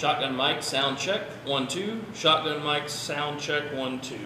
Shotgun mic, sound check, 1, 2. Shotgun mic, sound check, 1, 2.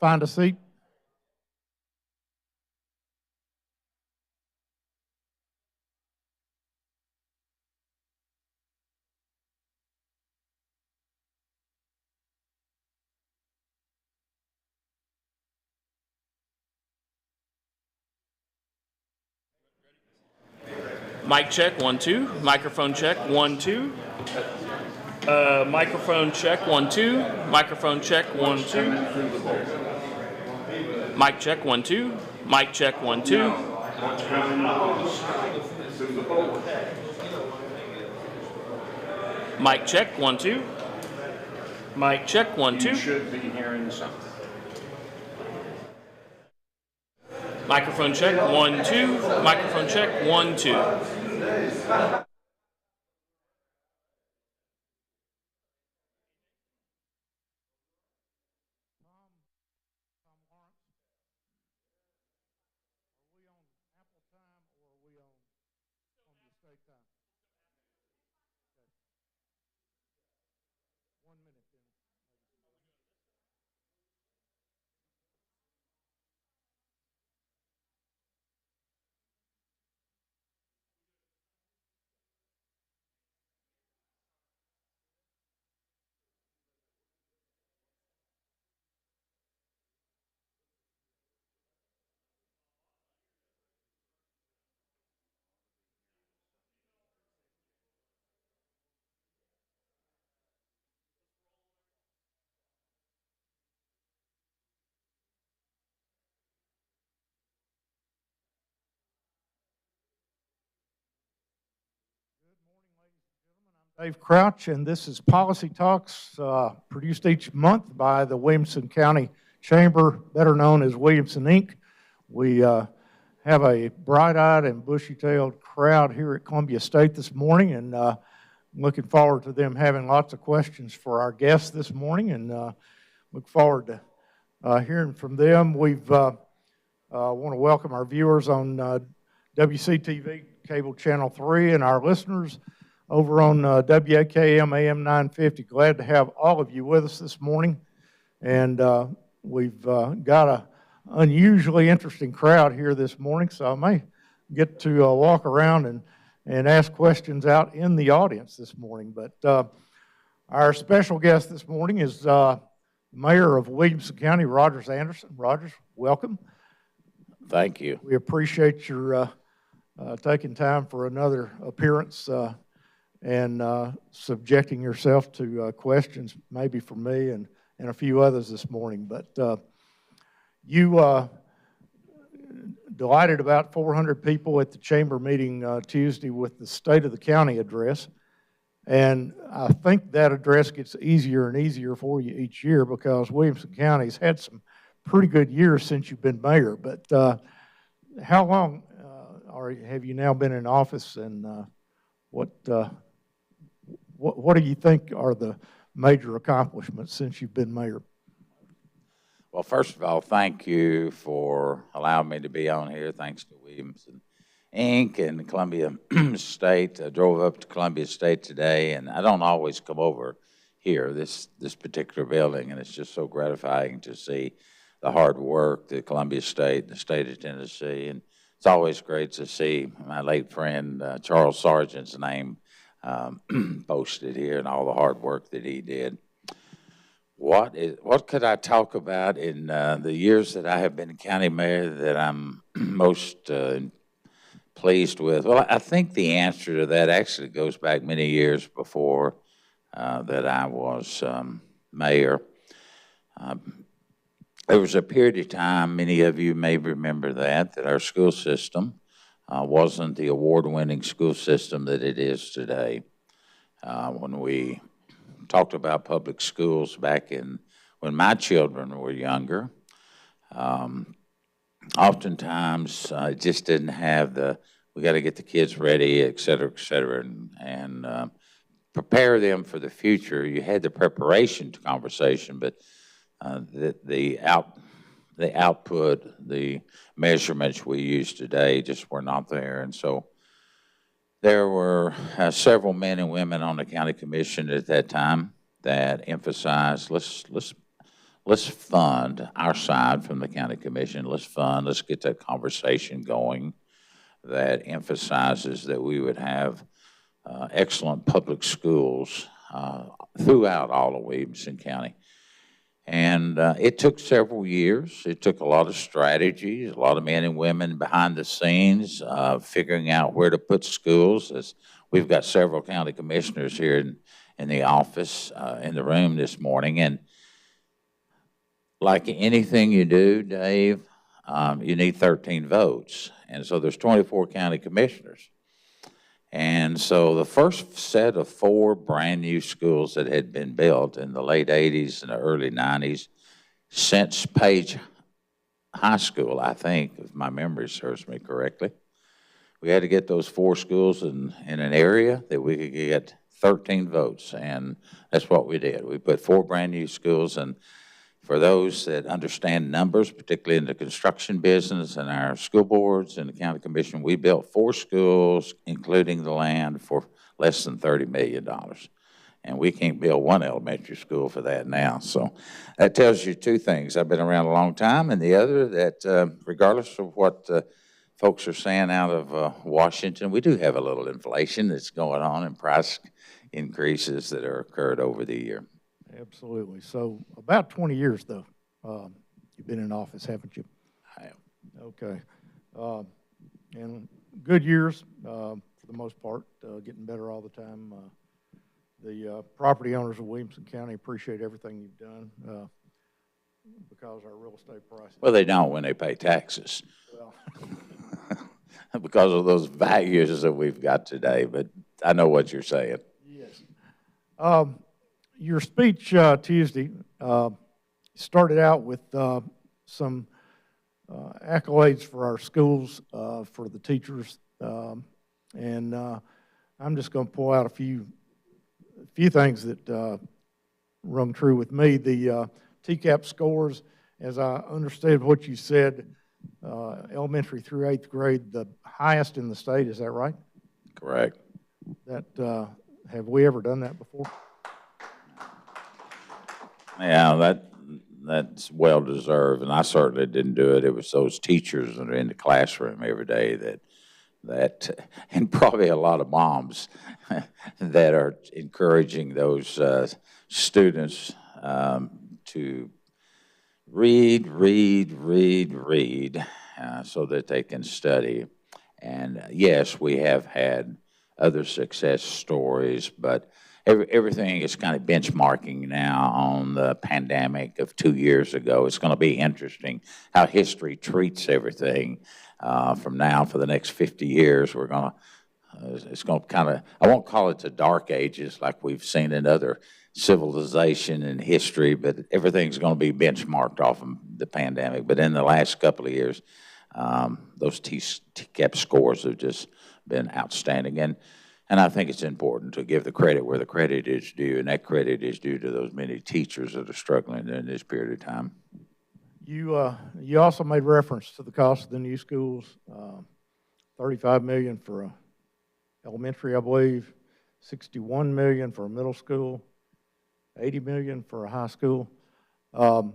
Find a seat. Mic check, 1, 2. Microphone check, 1, 2. Microphone check, 1, 2. Microphone check, 1, 2. Mic check, 1, 2. Mic check, 1, 2. Mic check, 1, 2. Mic check, 1, 2. You should be hearing something. Microphone check, 1, 2. Microphone check, 1, 2. Dave Crouch, and this is Policy Talks, produced each month by the Williamson County Chamber, better known as Williamson, Inc. We have a bright-eyed and bushy-tailed crowd here at Columbia State this morning, and looking forward to them having lots of questions for our guests this morning, and look forward to hearing from them. We've want to welcome our viewers on WCTV Cable Channel 3 and our listeners over on WAKM AM 950. Glad to have all of you with us this morning. And we've got an unusually interesting crowd here this morning, so I may get to walk around and ask questions out in the audience this morning. But our special guest this morning is Mayor of Williamson County, Rogers Anderson. Rogers, welcome. Thank you. We appreciate your taking time for another appearance and subjecting yourself to questions maybe from me and a few others this morning. But you delighted about 400 people at the chamber meeting Tuesday with the State of the County address. And I think that address gets easier and easier for you each year because Williamson County's had some pretty good years since you've been mayor. But how long have you now been in office, and what do you think are the major accomplishments since you've been mayor? Well, first of all, thank you for allowing me to be on here. Thanks to Williamson, Inc. and Columbia State. I drove up to Columbia State today, and I don't always come over here, this particular building, and it's just so gratifying to see the hard work that Columbia State, the state of Tennessee, and it's always great to see my late friend Charles Sargent's name posted here and all the hard work that he did. What could I talk about in the years that I have been county mayor that I'm most pleased with? Well, I think the answer to that actually goes back many years before that I was mayor. There was a period of time, many of you may remember that our school system wasn't the award-winning school system that it is today. When we talked about public schools back when my children were younger, oftentimes it just didn't have we got to get the kids ready, et cetera, and prepare them for the future. You had the preparation conversation, but the output, the measurements we use today just were not there. And so there were several men and women on the county commission at that time that emphasized, let's fund our side from the county commission. Let's get that conversation going that emphasizes that we would have excellent public schools throughout all of Williamson County. And it took several years. It took a lot of strategies, a lot of men and women behind the scenes, figuring out where to put schools. As we've got several county commissioners here in the office, in the room this morning. And like anything you do, Dave, you need 13 votes. And so there's 24 county commissioners. And so the first set of 4 brand new schools that had been built in the late 80s and the early 90s, since Page High School, I think, if my memory serves me correctly, we had to get those 4 schools in an area that we could get 13 votes. And that's what we did. We put 4 brand new schools, and for those that understand numbers, particularly in the construction business and our school boards and the county commission, we built 4 schools, including the land, for less than $30 million. And we can't build 1 elementary school for that now. So that tells you 2 things. I've been around a long time, and the other that regardless of what folks are saying out of Washington, we do have a little inflation that's going on and price increases that are occurred over the year. Absolutely. So about 20 years, though, you've been in office, haven't you? I have. Okay. And good years for the most part, getting better all the time. The property owners of Williamson County appreciate everything you've done because our real estate prices. Well, they don't when they pay taxes. Well, because of those values that we've got today, but I know what you're saying. yes. Your speech Tuesday started out with some accolades for our schools, for the teachers, and I'm just going to pull out a few things that rung true with me. The TCAP scores, as I understood what you said, elementary through 8th grade, the highest in the state. Is that right? Correct. That have we ever done that before? Yeah, that's well deserved, and I certainly didn't do it. It was those teachers that are in the classroom every day that and probably a lot of moms that are encouraging those students to read, so that they can study. And yes, we have had other success stories, but everything is kind of benchmarking now on the pandemic of 2 years ago. It's going to be interesting how history treats everything from now for the next 50 years. It's going to kind of, I won't call it the dark ages like we've seen in other civilization and history, but everything's going to be benchmarked off of the pandemic. But in the last couple of years, those TCAP scores have just been outstanding. And I think it's important to give the credit where the credit is due, and that credit is due to those many teachers that are struggling during this period of time. You also made reference to the cost of the new schools, $35 million for elementary, I believe, $61 million for a middle school, $80 million for a high school. Adding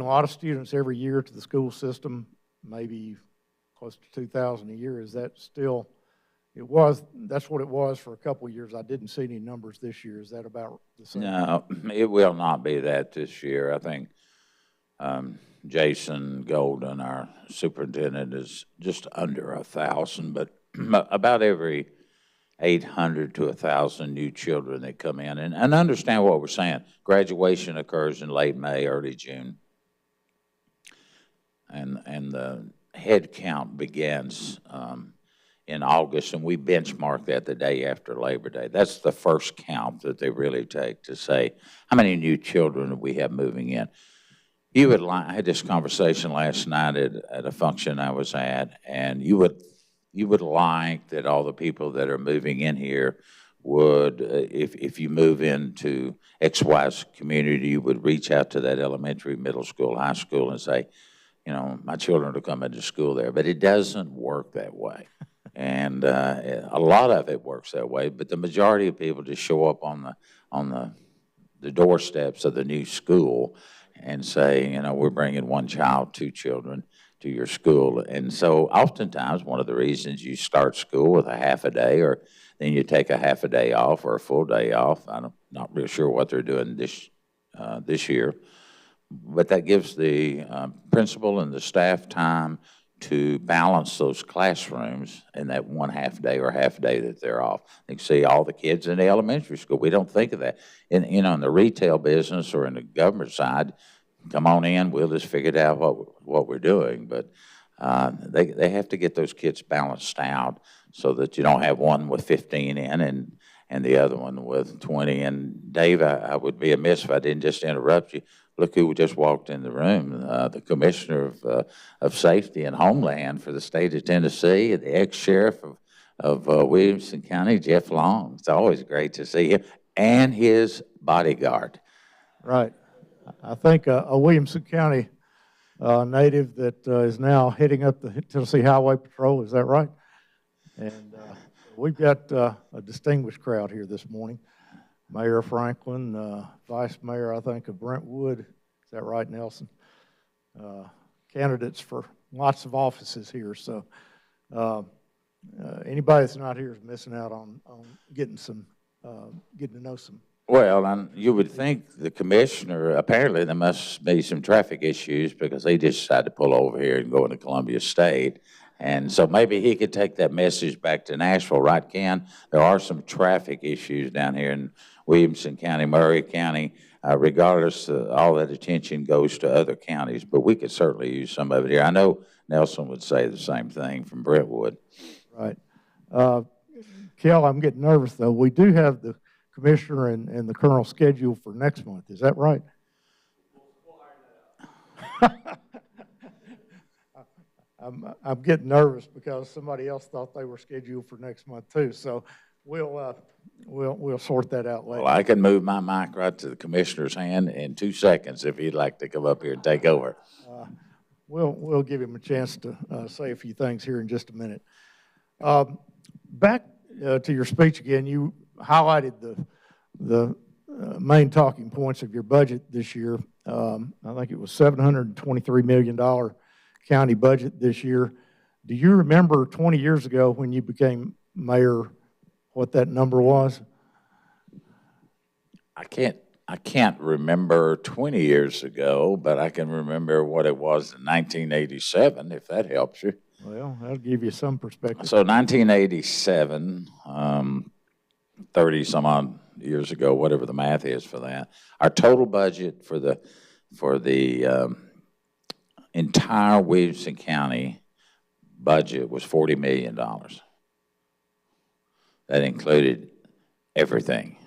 a lot of students every year to the school system, maybe close to 2,000 a year. Is that still? That's what it was for a couple of years. I didn't see any numbers this year. Is that about the same? No, it will not be that this year. I think Jason Golden, our superintendent, is just under 1,000, but about every 800 to 1,000 new children that come in. And understand what we're saying. Graduation occurs in late May, early June. And the head count begins in August, and we benchmark that the day after Labor Day. That's the first count that they really take to say, how many new children do we have moving in? I had this conversation last night at a function I was at, and you would like that all the people that are moving in here would, if you move into XY's community, you would reach out to that elementary, middle school, high school and say, you know, my children will come into school there. But it doesn't work that way. And a lot of it works that way, but the majority of people just show up on the doorsteps of the new school and say, you know, we're bringing one child, two children to your school. And so oftentimes one of the reasons you start school with a half a day, or then you take a half a day off or a full day off. I'm not real sure what they're doing this year, but that gives the principal and the staff time to balance those classrooms in that one half day or half day that they're off. You can see all the kids in the elementary school. We don't think of that. In the retail business or in the government side, come on in, we'll just figure it out what we're doing. But they have to get those kids balanced out so that you don't have one with 15 in and the other one with 20. And Dave, I would be amiss if I didn't just interrupt you. Look who just walked in the room, the Commissioner of Safety and Homeland for the state of Tennessee, the ex-sheriff of Williamson County, Jeff Long. It's always great to see him, and his bodyguard. Right. I think a Williamson County native that is now heading up the Tennessee Highway Patrol. Is that right? And we've got a distinguished crowd here this morning. Mayor Franklin, Vice Mayor, I think, of Brentwood. Is that right, Nelson? Candidates for lots of offices here. So anybody that's not here is missing out on getting to know some. Well, and you would think the commissioner, apparently there must be some traffic issues because he just decided to pull over here and go into Columbia State. And so maybe he could take that message back to Nashville, right, Ken? There are some traffic issues down here in Williamson County, Murray County. Regardless, all that attention goes to other counties, but we could certainly use some of it here. I know Nelson would say the same thing from Brentwood. Right. Kel, I'm getting nervous, though. We do have the commissioner and the colonel scheduled for next month. Is that right? I'm getting nervous because somebody else thought they were scheduled for next month too. So we'll sort that out later. Well, I can move my mic right to the commissioner's hand in 2 seconds if he'd like to come up here and take over. We'll give him a chance to say a few things here in just a minute. Back to your speech again, you highlighted the main talking points of your budget this year. I think it was $723 million county budget this year. Do you remember 20 years ago when you became mayor what that number was? I can't remember 20 years ago, but I can remember what it was in 1987, if that helps you. Well, that'll give you some perspective. So 1987, 30 some odd years ago, whatever the math is for that, our total budget for the entire Williamson County budget was $40 million. That included everything.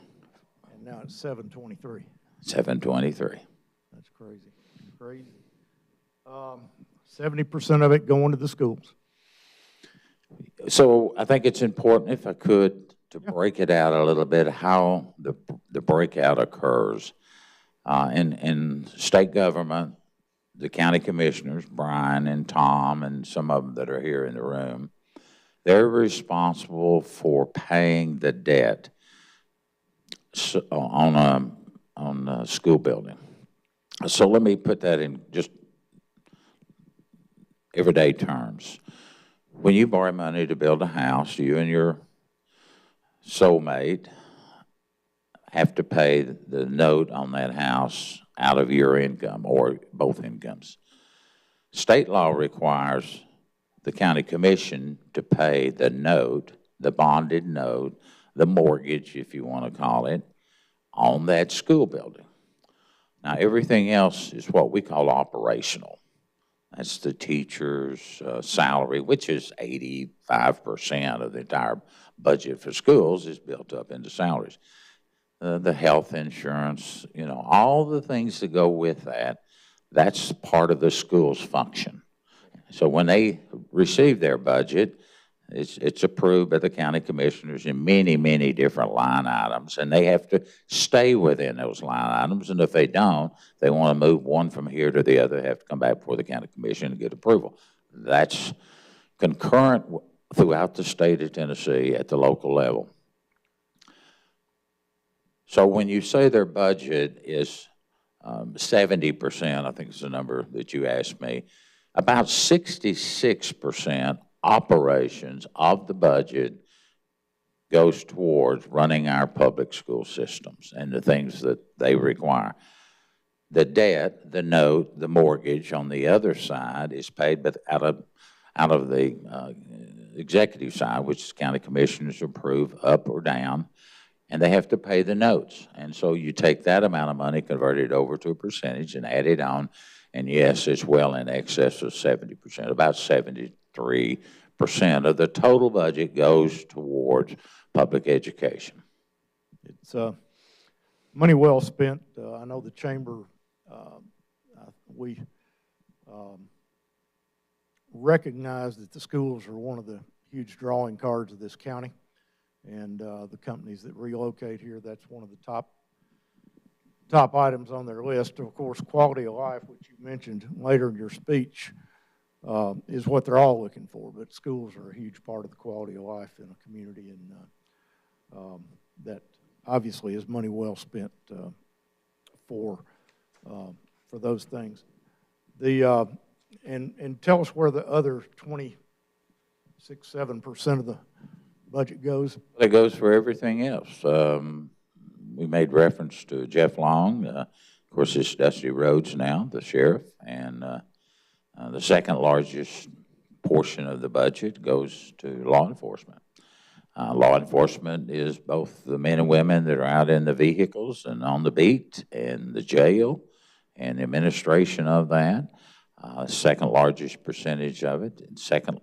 And now it's 723. 723. That's crazy. Crazy. 70% of it going to the schools. So I think it's important, if I could, to break it out a little bit, how the breakout occurs. In state government, the county commissioners, Brian and Tom, and some of them that are here in the room, they're responsible for paying the debt on a school building. So let me put that in just everyday terms. When you borrow money to build a house, you and your soulmate have to pay the note on that house out of your income or both incomes. State law requires the county commission to pay the note, the bonded note, the mortgage, if you want to call it, on that school building. Now, everything else is what we call operational. That's the teacher's salary, which is 85% of the entire budget for schools is built up into salaries. The health insurance, all the things that go with that, that's part of the school's function. So when they receive their budget, it's approved by the county commissioners in many, many different line items, and they have to stay within those line items. And if they don't, they want to move one from here to the other, they have to come back before the county commission and get approval. That's concurrent throughout the state of Tennessee at the local level. So when you say their budget is 70%, I think is the number that you asked me, about 66% operations of the budget goes towards running our public school systems and the things that they require. The debt, the note, the mortgage on the other side is paid out of the executive side, which the county commissioners approve up or down, and they have to pay the notes. And so you take that amount of money, convert it over to a percentage, and add it on, and yes, it's well in excess of 70%. About 73% of the total budget goes towards public education. It's money well spent. I know the chamber, we recognize that the schools are one of the huge drawing cards of this county, and the companies that relocate here, that's one of the top items on their list. Of course, quality of life, which you mentioned later in your speech, is what they're all looking for, but schools are a huge part of the quality of life in a community, and that obviously is money well spent for those things. And tell us where the other 26-7% of the budget goes. It goes for everything else. We made reference to Jeff Long. Of course, it's Dusty Rhodes now, the sheriff, and the second largest portion of the budget goes to law enforcement. Law enforcement is both the men and women that are out in the vehicles and on the beat, and the jail, and the administration of that. Second largest percentage of it, and second,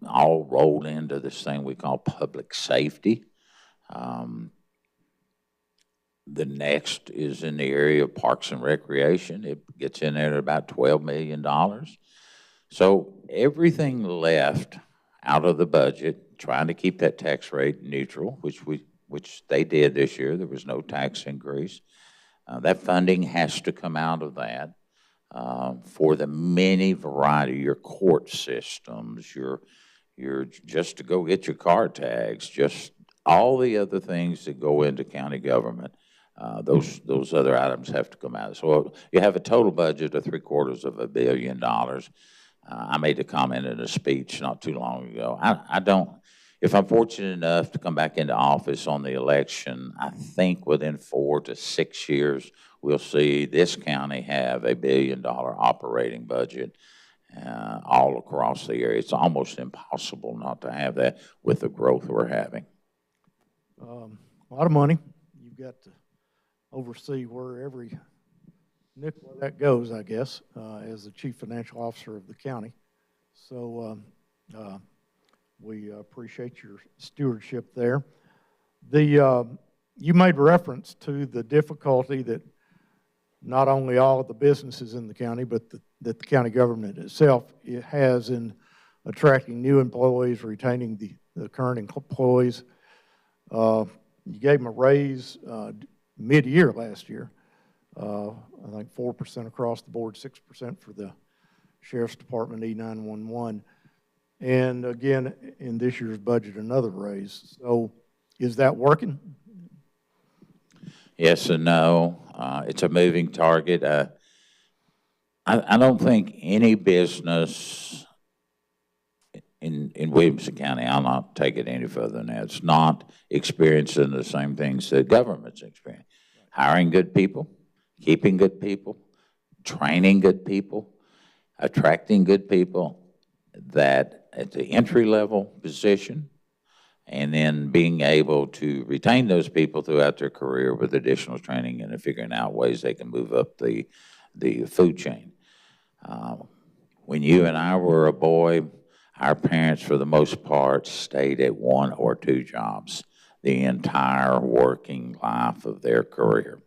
all rolled into this thing we call public safety. The next is in the area of parks and recreation. It gets in there at about $12 million. So everything left out of the budget, trying to keep that tax rate neutral, which they did this year. There was no tax increase. That funding has to come out of that for the many variety, your court systems, your just to go get your car tags, just all the other things that go into county government. Those other items have to come out. So you have a total budget of $750 million. I made a comment in a speech not too long ago. I don't, if I'm fortunate enough to come back into office on the election, I think within 4 to 6 years, we'll see this county have a $1 billion operating budget all across the area. It's almost impossible not to have that with the growth we're having. A lot of money. You've got to oversee where every nickel of that goes, I guess, as the chief financial officer of the county. So we appreciate your stewardship there. You made reference to the difficulty that not only all of the businesses in the county, but that the county government itself has in attracting new employees, retaining the current employees. You gave them a raise mid-year last year. I think 4% across the board, 6% for the Sheriff's Department, E911. And again, in this year's budget, another raise. So is that working? Yes and no. It's a moving target. I don't think any business in Williamson County, I'll not take it any further than that, it's not experiencing the same things that government's experiencing. Hiring good people, keeping good people, training good people, attracting good people that at the entry-level position, and then being able to retain those people throughout their career with additional training and figuring out ways they can move up the food chain. When you and I were a boy, our parents, for the most part, stayed at 1 or 2 jobs the entire working life of their career.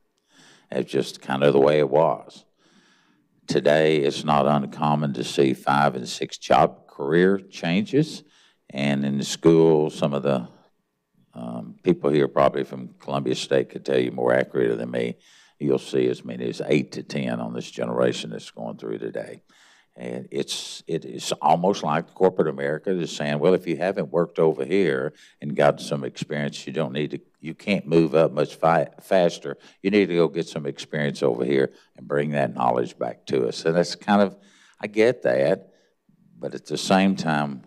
It's just kind of the way it was. Today, it's not uncommon to see 5 and 6 job career changes. And in the school, some of the people here probably from Columbia State could tell you more accurately than me. You'll see as many as 8 to 10 on this generation that's going through today. And it is almost like corporate America is saying, well, if you haven't worked over here and got some experience, you can't move up much faster. You need to go get some experience over here and bring that knowledge back to us. And that's kind of, I get that, but at the same time,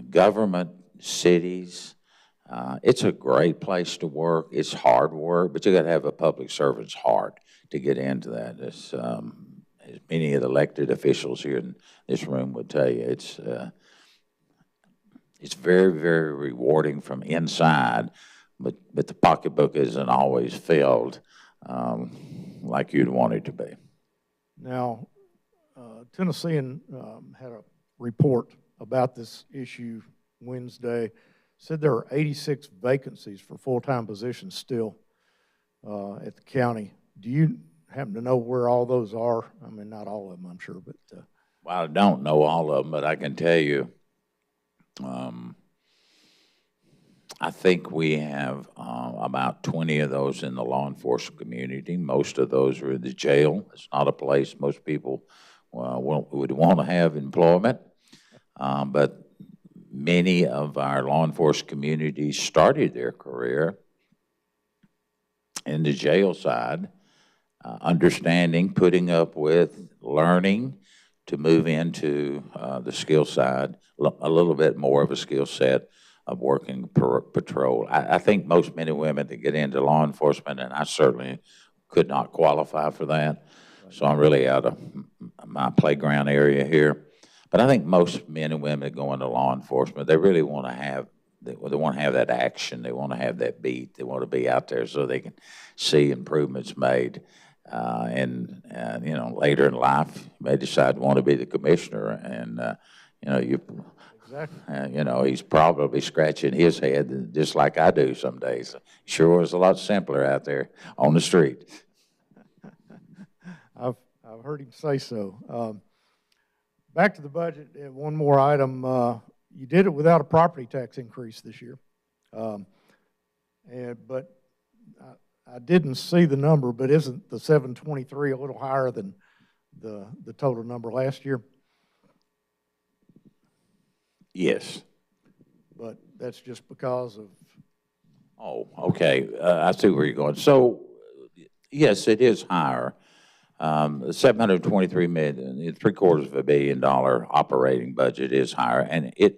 government, cities, it's a great place to work. It's hard work, but you got to have a public servant's heart to get into that. As many of the elected officials here in this room would tell you, it's very, very rewarding from inside, but the pocketbook isn't always filled like you'd want it to be. Now, Tennessean had a report about this issue Wednesday. Said there are 86 vacancies for full-time positions still at the county. Do you happen to know where all those are? I mean, not all of them, I'm sure, but... Well, I don't know all of them, but I can tell you, I think we have about 20 of those in the law enforcement community. Most of those are in the jail. It's not a place most people would want to have employment, but many of our law enforcement communities started their career in the jail side, understanding, putting up with, learning to move into the skill side, a little bit more of a skill set of working patrol. I think most men and women that get into law enforcement, and I certainly could not qualify for that, so I'm really out of my playground area here. But I think most men and women that go into law enforcement, they really want to have, they want to have that action. They want to have that beat. They want to be out there so they can see improvements made. And you know, later in life, you may decide to want to be the commissioner, and you know, exactly. You know, he's probably scratching his head just like I do some days. Sure was a lot simpler out there on the street. I've heard him say so. Back to the budget, one more item. You did it without a property tax increase this year. But I didn't see the number, but isn't the 723 a little higher than the total number last year? Yes. But that's just because of... Oh, okay. I see where you're going. So, yes, it is higher. $723 million, $723 million operating budget is higher, and it,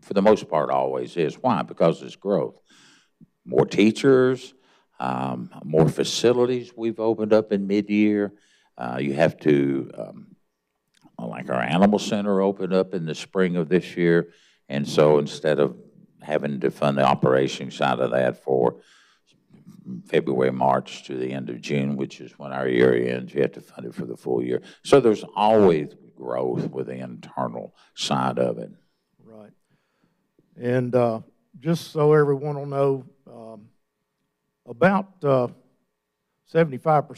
for the most part, always is. Why? Because it's growth. More teachers, more facilities we've opened up in mid-year. You have to, like our animal center opened up in the spring of this year, and so instead of having to fund the operation side of that for February, March to the end of June, which is when our year ends, you have to fund it for the full year. So there's always growth with the internal side of it. Right. And just so everyone will know, about 75%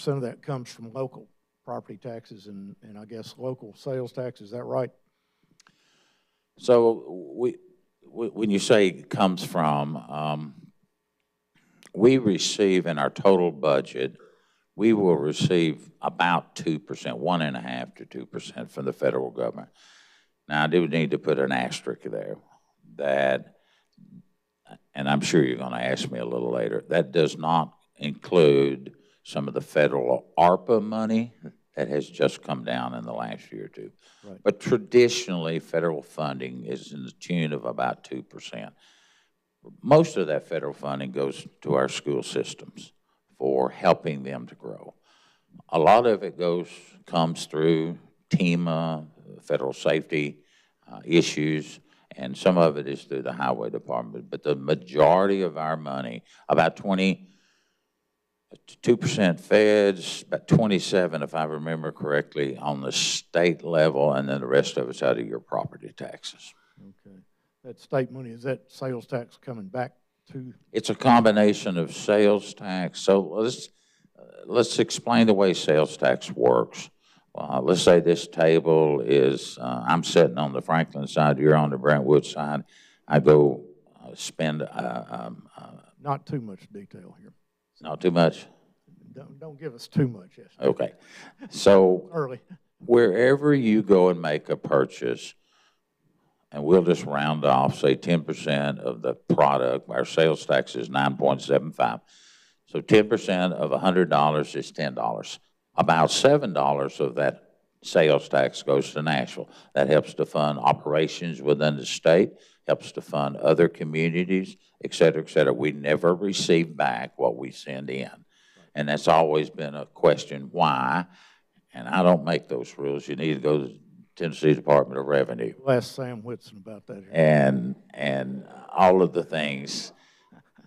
of that comes from local property taxes and I guess local sales tax. Is that right? So when you say comes from, we receive in our total budget, we will receive about 2%, 1.5% to 2% from the federal government. Now, I do need to put an asterisk there that, and I'm sure you're going to ask me a little later, that does not include some of the federal ARPA money that has just come down in the last year or two. Right. But traditionally, federal funding is in the tune of about 2%. Most of that federal funding goes to our school systems for helping them to grow. A lot of it comes through TEMA, federal safety issues, and some of it is through the highway department. But the majority of our money, about 22% feds, about 27%, if I remember correctly, on the state level, and then the rest of it's out of your property taxes. Okay. That state money, is that sales tax coming back to? It's a combination of sales tax. So let's explain the way sales tax works. Let's say this table is, I'm sitting on the Franklin side, you're on the Brentwood side. I go spend... Not too much detail here. Not too much? Don't give us too much, yes. Okay. So... Early. Wherever you go and make a purchase, and we'll just round off, say 10% of the product, our sales tax is 9.75. So 10% of $100 is $10. About $7 of that sales tax goes to Nashville. That helps to fund operations within the state, helps to fund other communities, et cetera, et cetera. We never receive back what we send in. And that's always been a question, why? And I don't make those rules. You need to go to the Tennessee Department of Revenue. We'll ask Sam Whitson about that. And all of the things.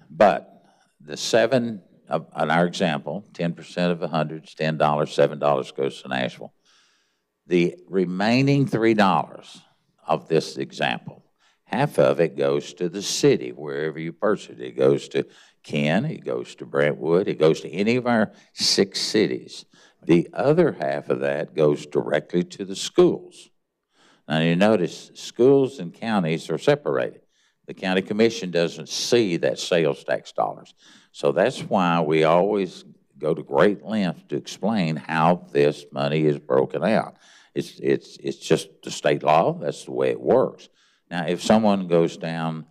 But the seven, in our example, 10% of 100 is $10, $7 goes to Nashville. The remaining $3 of this example, half of it goes to the city, wherever you purchase it. It goes to Ken, it goes to Brentwood, it goes to any of our 6 cities. The other half of that goes directly to the schools. Now you notice schools and counties are separated. The county commission doesn't see that sales tax dollars. So that's why we always go to great length to explain how this money is broken out. It's just the state law. That's the way it works. Now, if someone goes down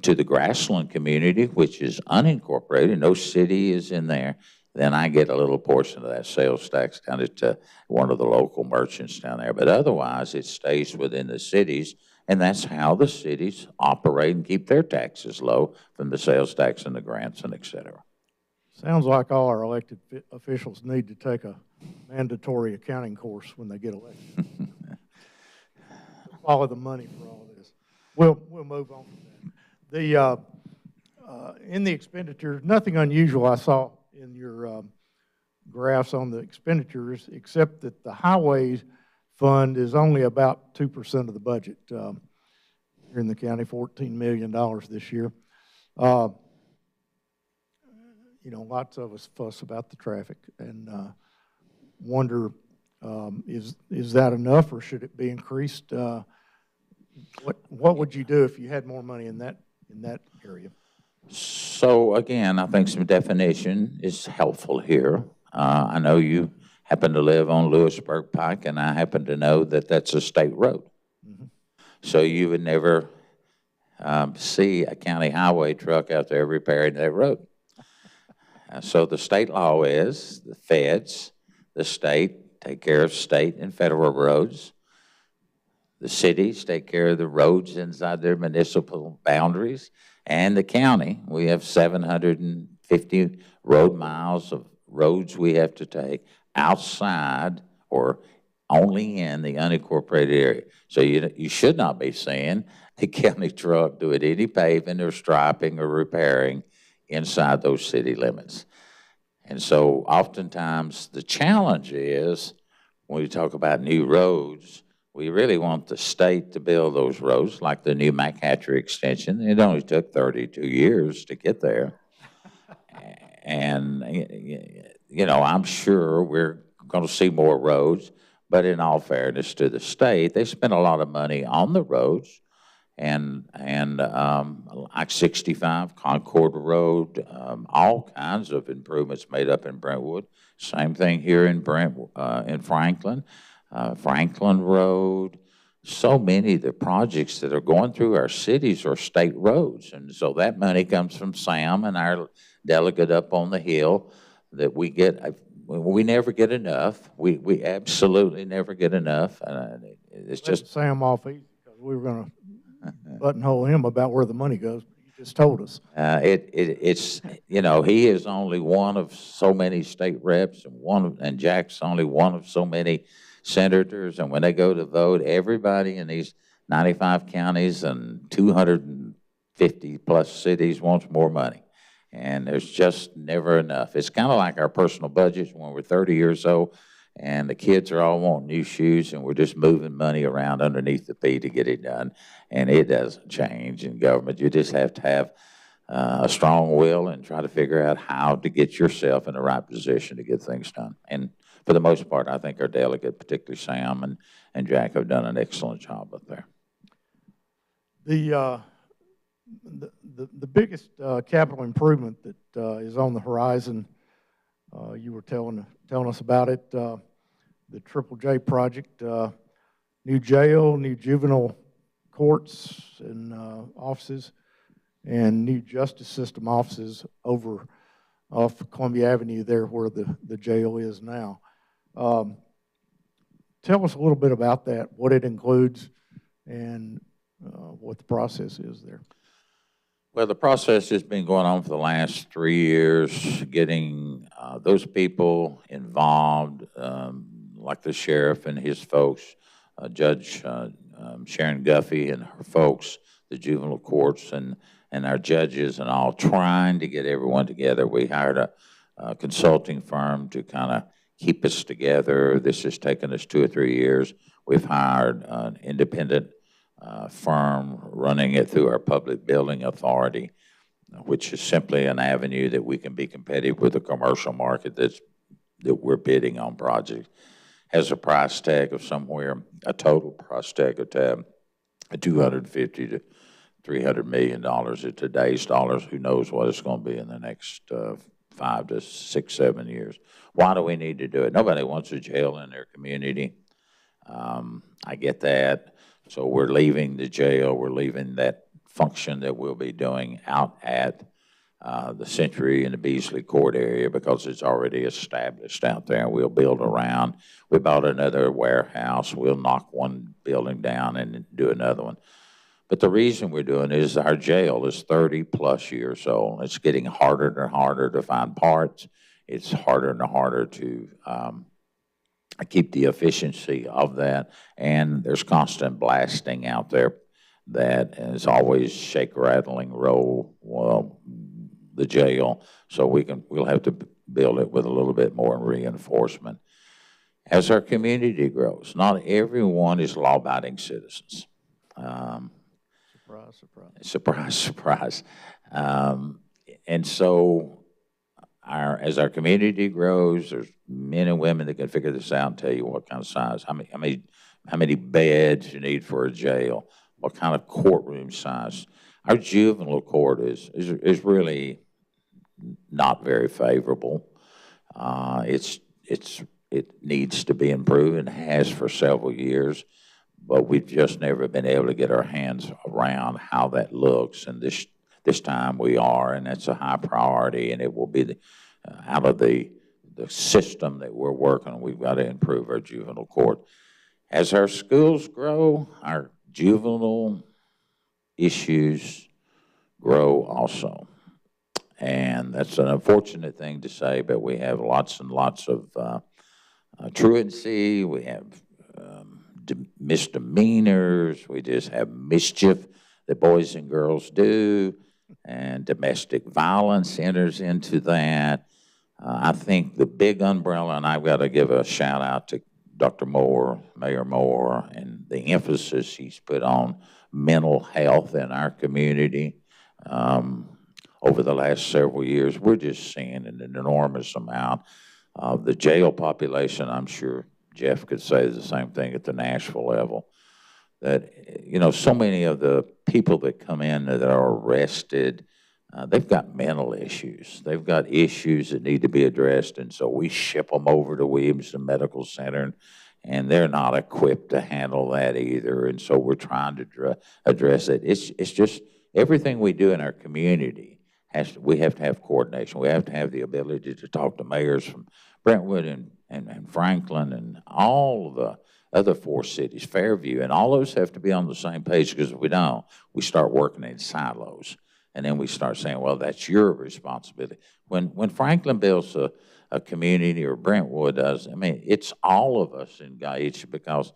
to the Grassland community, which is unincorporated, no city is in there, then I get a little portion of that sales tax down to one of the local merchants down there. But otherwise, it stays within the cities, and that's how the cities operate and keep their taxes low from the sales tax and the grants and et cetera. Sounds like all our elected officials need to take a mandatory accounting course when they get elected. Follow the money for all this. We'll move on from that. In the expenditures, nothing unusual I saw in your graphs on the expenditures, except that the highways fund is only about 2% of the budget here in the county, $14 million this year. You know, lots of us fuss about the traffic and wonder, is that enough, or should it be increased? What would you do if you had more money in that area? So again, I think some definition is helpful here. I know you happen to live on Lewisburg Pike, and I happen to know that that's a state road. Mm-hmm. So you would never see a county highway truck out there repairing that road. So the state law is the feds, the state, take care of state and federal roads. The cities take care of the roads inside their municipal boundaries. And the county, we have 750 road miles of roads we have to take outside or only in the unincorporated area. So you should not be seeing a county truck doing any paving or striping or repairing inside those city limits. And so oftentimes the challenge is when we talk about new roads, we really want the state to build those roads, like the new McHatchery extension. It only took 32 years to get there. And, you know, I'm sure we're going to see more roads, but in all fairness to the state, they spend a lot of money on the roads. And like 65, Concord Road, all kinds of improvements made up in Brentwood. Same thing here in Franklin. Franklin Road, so many of the projects that are going through our cities are state roads. And so that money comes from Sam and our delegate up on the Hill that we get. We never get enough. We absolutely never get enough. It's just Sam off easy because we were going to buttonhole him about where the money goes. You just told us. It's you know, he is only one of so many state reps, and Jack's only one of so many senators, and when they go to vote, everybody in these 95 counties and 250 plus cities wants more money. And there's just never enough. It's kind of like our personal budgets when we're 30 years old and the kids are all wanting new shoes and we're just moving money around underneath the P to get it done. And it doesn't change in government. You just have to have a strong will and try to figure out how to get yourself in the right position to get things done. And for the most part, I think our delegate, particularly Sam and Jack, have done an excellent job up there. The biggest capital improvement that is on the horizon, you were telling us about it, the Triple J project, new jail, new juvenile courts and offices, and new justice system offices over off Columbia Avenue there where the jail is now. Tell us a little bit about that, what it includes, and what the process is there. Well, the process has been going on for the last 3 years, getting those people involved, like the sheriff and his folks, Judge Sharon Guffey and her folks, the juvenile courts, and our judges and all, trying to get everyone together. We hired a consulting firm to kind of keep us together. This has taken us 2 or 3 years. We've hired an independent firm running it through our public building authority, which is simply an avenue that we can be competitive with the commercial market that we're bidding on projects. Has a price tag of somewhere, a total price tag of $250 to $300 million at today's dollars. Who knows what it's going to be in the next 5 to 6, 7 years. Why do we need to do it? Nobody wants a jail in their community. I get that. So we're leaving the jail. We're leaving that function that we'll be doing out at the Century and the Beasley Court area because it's already established out there. We'll build around. We bought another warehouse. We'll knock one building down and do another one. But the reason we're doing it is our jail is 30-plus years old. It's getting harder and harder to find parts. It's harder and harder to keep the efficiency of that. And there's constant blasting out there that is always shake, rattling, roll the jail. So we'll have to build it with a little bit more reinforcement. As our community grows, not everyone is law-abiding citizens. Surprise, surprise. Surprise, surprise. And so as our community grows, there's men and women that can figure this out and tell you what kind of size, how many beds you need for a jail, what kind of courtroom size. Our juvenile court is really not very favorable. It needs to be improved and has for several years, but we've just never been able to get our hands around how that looks. And this time we are, and that's a high priority, and it will be out of the system that we're working on. We've got to improve our juvenile court. As our schools grow, our juvenile issues grow also. And that's an unfortunate thing to say, but we have lots and lots of truancy. We have misdemeanors. We just have mischief that boys and girls do, and domestic violence enters into that. I think the big umbrella, and I've got to give a shout out to Dr. Moore, Mayor Moore, and the emphasis he's put on mental health in our community. Over the last several years, we're just seeing an enormous amount of the jail population. I'm sure Jeff could say the same thing at the Nashville level. That, so many of the people that come in that are arrested, they've got mental issues. They've got issues that need to be addressed, and so we ship them over to Williamson Medical Center, and they're not equipped to handle that either, and so we're trying to address it. It's just everything we do in our community, we have to have coordination. We have to have the ability to talk to mayors from Brentwood and Franklin and all the other 4 cities, Fairview, and all those have to be on the same page, because if we don't, we start working in silos. And then we start saying, well, that's your responsibility. When Franklin builds a community, or Brentwood does, it's all of us engaged, because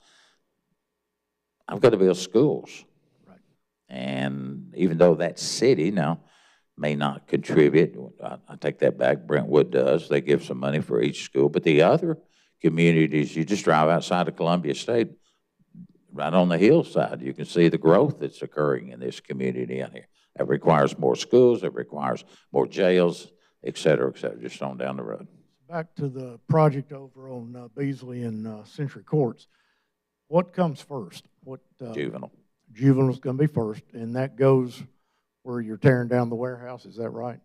I've got to build schools. Right. And even though that city now may not contribute, I take that back, Brentwood does. They give some money for each school. But the other communities, you just drive outside of Columbia State, right on the hillside, you can see the growth that's occurring in this community out here. That requires more schools, it requires more jails, et cetera, just on down the road. Back to the project over on Beasley and Century Courts. What comes first? Juvenile. Juvenile's going to be first, and that goes where you're tearing down the warehouse, is that right?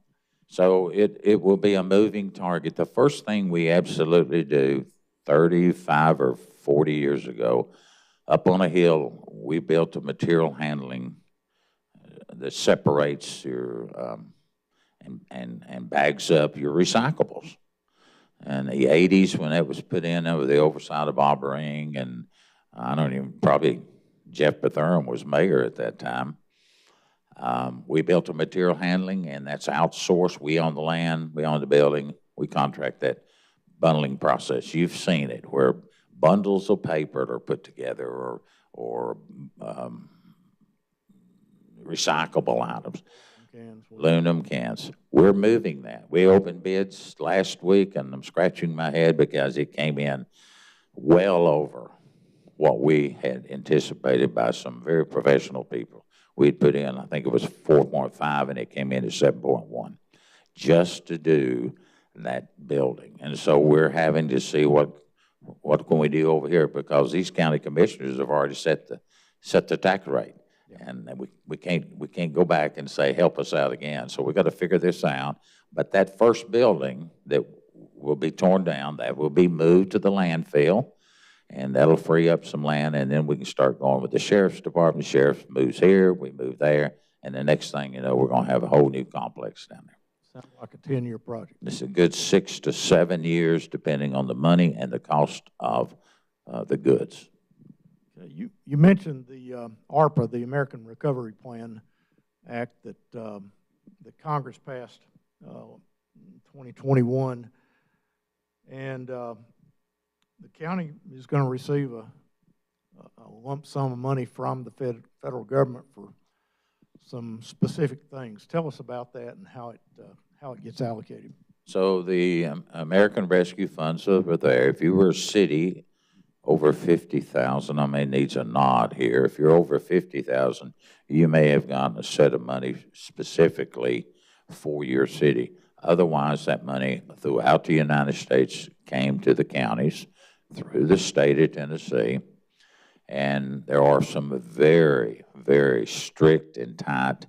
So it will be a moving target. The first thing we absolutely do 35 or 40 years ago, up on a hill, we built a material handling that separates your and bags up your recyclables. In the 80s, when that was put in over the oversight of Auberine, and I don't even, probably Jeff Bethurham was mayor at that time, we built a material handling, and that's outsourced. We own the land, we own the building, we contract that bundling process. You've seen it, where bundles of paper are put together, or recyclable items. Aluminum cans. We're moving that. We opened bids last week, and I'm scratching my head because it came in well over what we had anticipated by some very professional people. We'd put in, I think it was 4.5, and it came in at 7.1, just to do that building. And so we're having to see what can we do over here, because these county commissioners have already set the tax rate. And we can't go back and say, help us out again. So we've got to figure this out. But that first building that will be torn down, that will be moved to the landfill, and that'll free up some land, and then we can start going with the sheriff's department. The sheriff moves here, we move there, and the next thing you know, we're going to have a whole new complex down there. Sounds like a 10-year project. It's a good 6 to 7 years, depending on the money and the cost of the goods. You mentioned the ARPA, the American Recovery Plan Act, that Congress passed in 2021, and the county is going to receive a lump sum of money from the federal government for some specific things. Tell us about that and how it gets allocated. So the American Rescue Funds over there, if you were a city over 50,000, I may need a nod here. If you're over 50,000, you may have gotten a set of money specifically for your city. Otherwise, that money throughout the United States came to the counties through the state of Tennessee. And there are some very, very strict and tight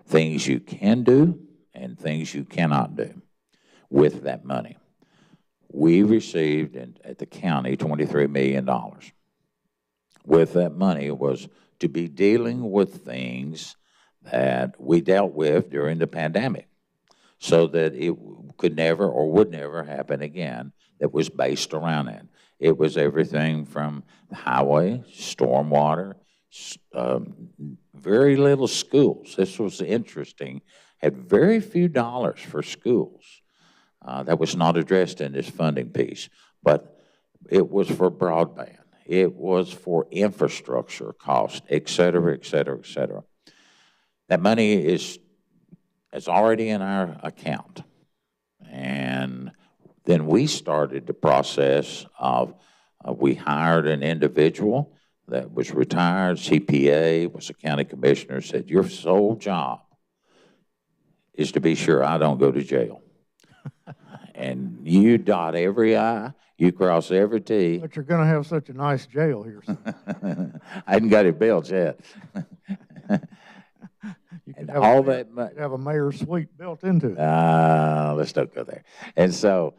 things you can do and things you cannot do with that money. We received at the county $23 million. With that money was to be dealing with things that we dealt with during the pandemic, so that it could never or would never happen again, that was based around that. It was everything from the highway, stormwater, very little schools. This was interesting. Had very few dollars for schools. That was not addressed in this funding piece, but it was for broadband. It was for infrastructure cost, et cetera, et cetera, et cetera. That money is already in our account. And then we started the process of, we hired an individual that was retired, CPA, was a county commissioner, said, your sole job is to be sure I don't go to jail. And you dot every I, you cross every T. But you're going to have such a nice jail here soon. I hadn't got it built yet. You could And all that money. have a mayor's suite built into it. Let's don't go there. And so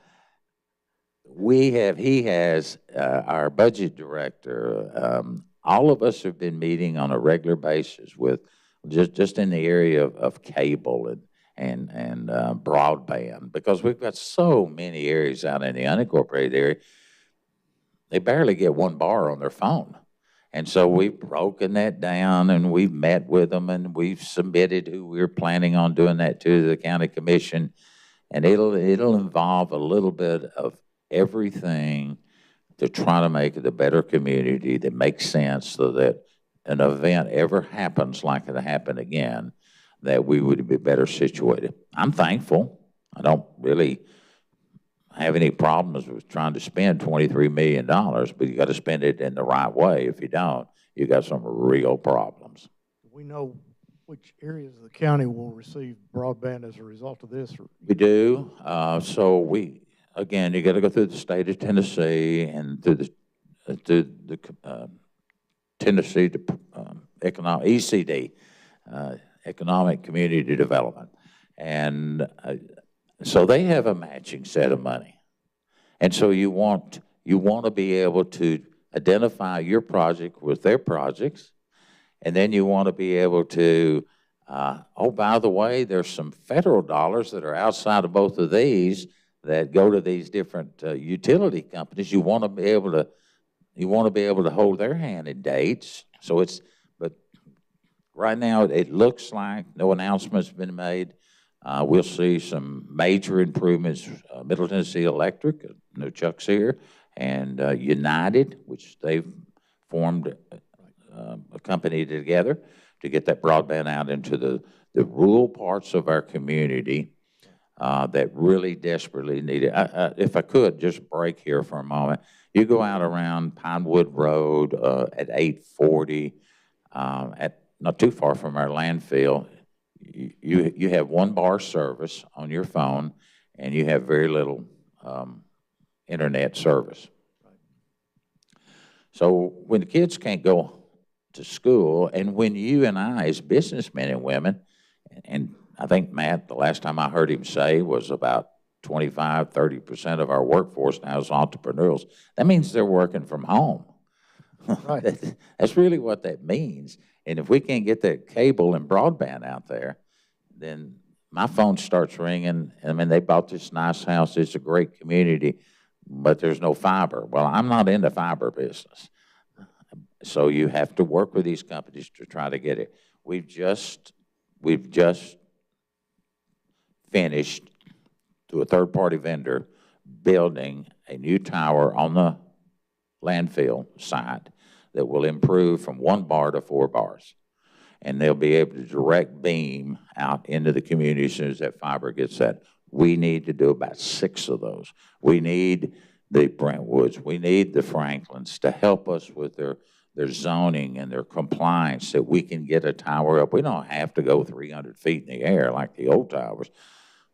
he has our budget director. All of us have been meeting on a regular basis with just in the area of cable and broadband, because we've got so many areas out in the unincorporated area, they barely get one bar on their phone. And so we've broken that down, and we've met with them, and we've submitted who we're planning on doing that to the county commission. And it'll involve a little bit of everything to try to make it a better community that makes sense, so that an event ever happens like it happened again, that we would be better situated. I'm thankful. I don't really have any problems with trying to spend $23 million, but you got to spend it in the right way. If you don't, you got some real problems. Do we know which areas of the county will receive broadband as a result of this? We do. So again, you got to go through the state of Tennessee and through the Tennessee economic ECD, Economic Community Development, and so they have a matching set of money, and so you want You want to be able to identify your project with their projects, and then you want to be able to, oh, by the way, there's some federal dollars that are outside of both of these that go to these different utility companies. You want to be able to hold their hand in dates. So but right now it looks like no announcement's been made. We'll see some major improvements. Middle Tennessee Electric, no Chuck's here, and United, which they've formed a company together to get that broadband out into the rural parts of our community that really desperately need it. If I could just break here for a moment, you go out around Pinewood Road at 840, not too far from our landfill. You have one bar service on your phone, and you have very little internet service. So when the kids can't go to school, and when you and I, as businessmen and women, and I think Matt, the last time I heard him say, was about 25, 30% of our workforce now is entrepreneurs. That means they're working from home. Right. That's really what that means. And if we can't get that cable and broadband out there, then my phone starts ringing. I mean, they bought this nice house. It's a great community, but there's no fiber. Well, I'm not in the fiber business. So you have to work with these companies to try to get it. We've just finished, through a third-party vendor, building a new tower on the landfill site that will improve from 1 bar to 4 bars. And they'll be able to direct beam out into the community as soon as that fiber gets set. We need to do about 6 of those. We need the Brentwoods, we need the Franklins to help us with their zoning and their compliance, that we can get a tower up. We don't have to go 300 feet in the air like the old towers.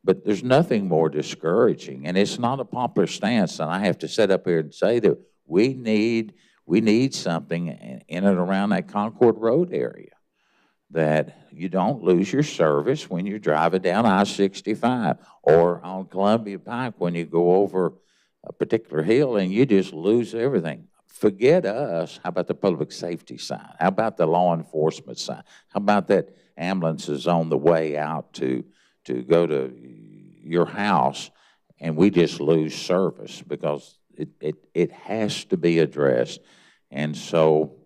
But there's nothing more discouraging, and it's not a popular stance, and I have to sit up here and say that we need something in and around that Concord Road area, that you don't lose your service when you're driving down I-65 or on Columbia Pike when you go over a particular hill and you just lose everything. Forget us. How about the public safety side? How about the law enforcement side? How about that ambulances on the way out to go to your house, and we just lose service because it has to be addressed. And so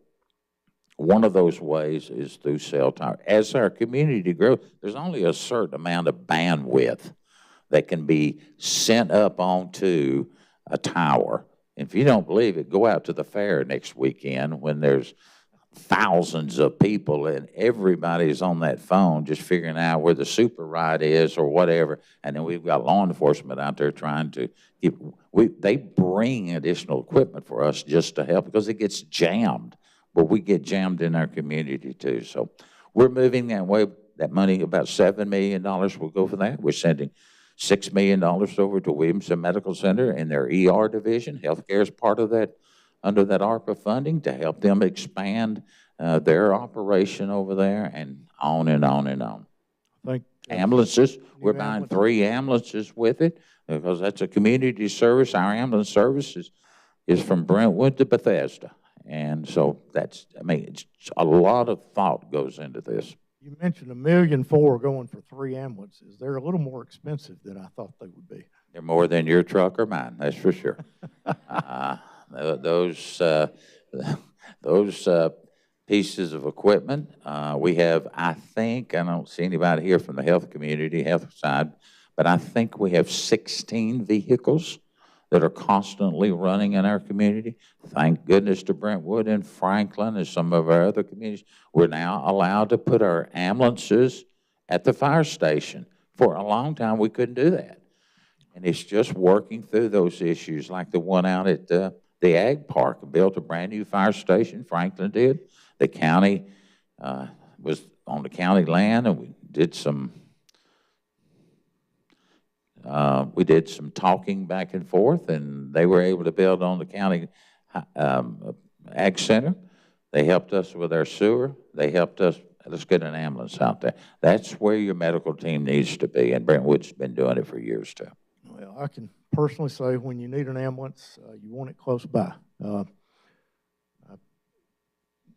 one of those ways is through cell tower. As our community grows, there's only a certain amount of bandwidth that can be sent up onto a tower. If you don't believe it, go out to the fair next weekend when there's thousands of people and everybody's on that phone just figuring out where the super ride is or whatever. And then we've got law enforcement out there trying to they bring additional equipment for us just to help because it gets jammed. But we get jammed in our community too. So we're moving that way. That money, about $7 million will go for that. We're sending $6 million over to Williamson Medical Center in their ER division. Healthcare is part of that, under that ARPA funding, to help them expand their operation over there, and on and on and on. Ambulances, we're buying 3 ambulances with it because that's a community service. Our ambulance service is from Brentwood to Bethesda. And so it's a lot of thought goes into this. You mentioned $1.4 million going for 3 ambulances. They're a little more expensive than I thought they would be. They're more than your truck or mine, that's for sure. Those pieces of equipment, we have, I think, I don't see anybody here from the health community, health side, but I think we have 16 vehicles that are constantly running in our community. Thank goodness to Brentwood and Franklin and some of our other communities. We're now allowed to put our ambulances at the fire station. For a long time, we couldn't do that. And it's just working through those issues, like the one out at the Ag Park. Built a brand new fire station, Franklin did. The county was on the county land, and we did some talking back and forth, and they were able to build on the county ag center. They helped us with our sewer. They helped us. Let's get an ambulance out there. That's where your medical team needs to be, and Brentwood's been doing it for years too. Well, I can personally say when you need an ambulance, you want it close by.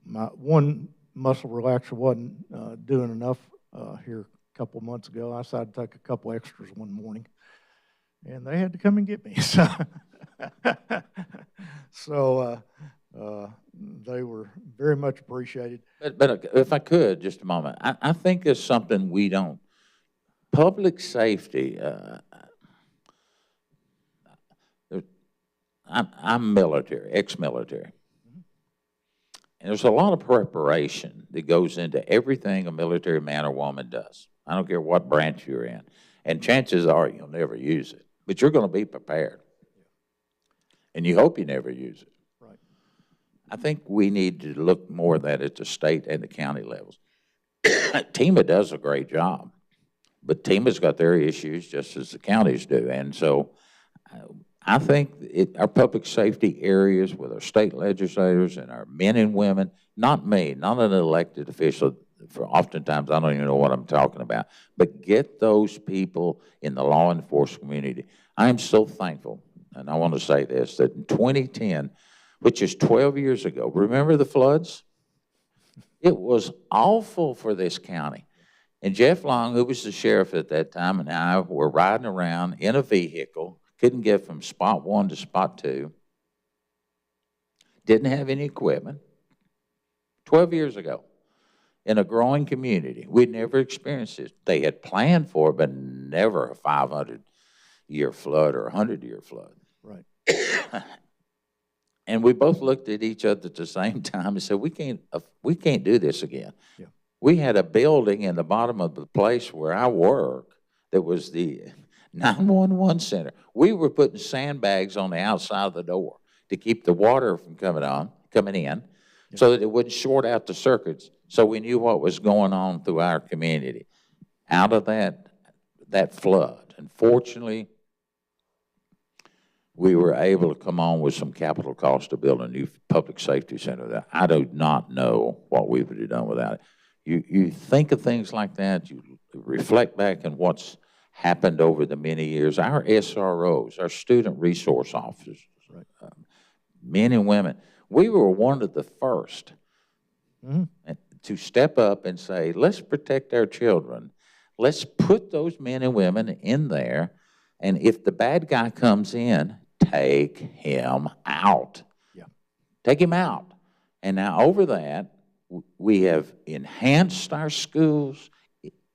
My one muscle relaxer wasn't doing enough here a couple of months ago. I decided to take a couple extras one morning, and they had to come and get me. So, they were very much appreciated. But if I could, just a moment, I think there's something we don't. Public safety, I'm military, ex-military. And there's a lot of preparation that goes into everything a military man or woman does. I don't care what branch you're in. And chances are you'll never use it. But you're going to be prepared. And you hope you never use it. Right. I think we need to look more at that at the state and the county levels. TEMA does a great job. But TEMA's got their issues just as the counties do. And so I think our public safety areas with our state legislators and our men and women, not me, not an elected official, for oftentimes I don't even know what I'm talking about, but get those people in the law enforcement community. I am so thankful, and I want to say this, that in 2010, which is 12 years ago, remember the floods? It was awful for this county. And Jeff Long, who was the sheriff at that time, and I were riding around in a vehicle, couldn't get from spot 1 to spot 2, didn't have any equipment, 12 years ago, in a growing community. We'd never experienced this. They had planned for it, but never a 500-year flood or a 100-year flood. Right. And we both looked at each other at the same time and said, we can't do this again. Yeah. We had a building in the bottom of the place where I work that was the 911 center. We were putting sandbags on the outside of the door to keep the water from coming in, yeah, so that it wouldn't short out the circuits, so we knew what was going on through our community. Out of that flood, unfortunately, we were able to come on with some capital cost to build a new public safety center. That I do not know what we would have done without it. You think of things like that, you reflect back on what's happened over the many years. Our SROs, our student resource officers, right, men and women, we were one of the first to step up and say, let's protect our children. Let's put those men and women in there, and if the bad guy comes in, take him out. Yeah. Take him out. And now over that, we have enhanced our schools.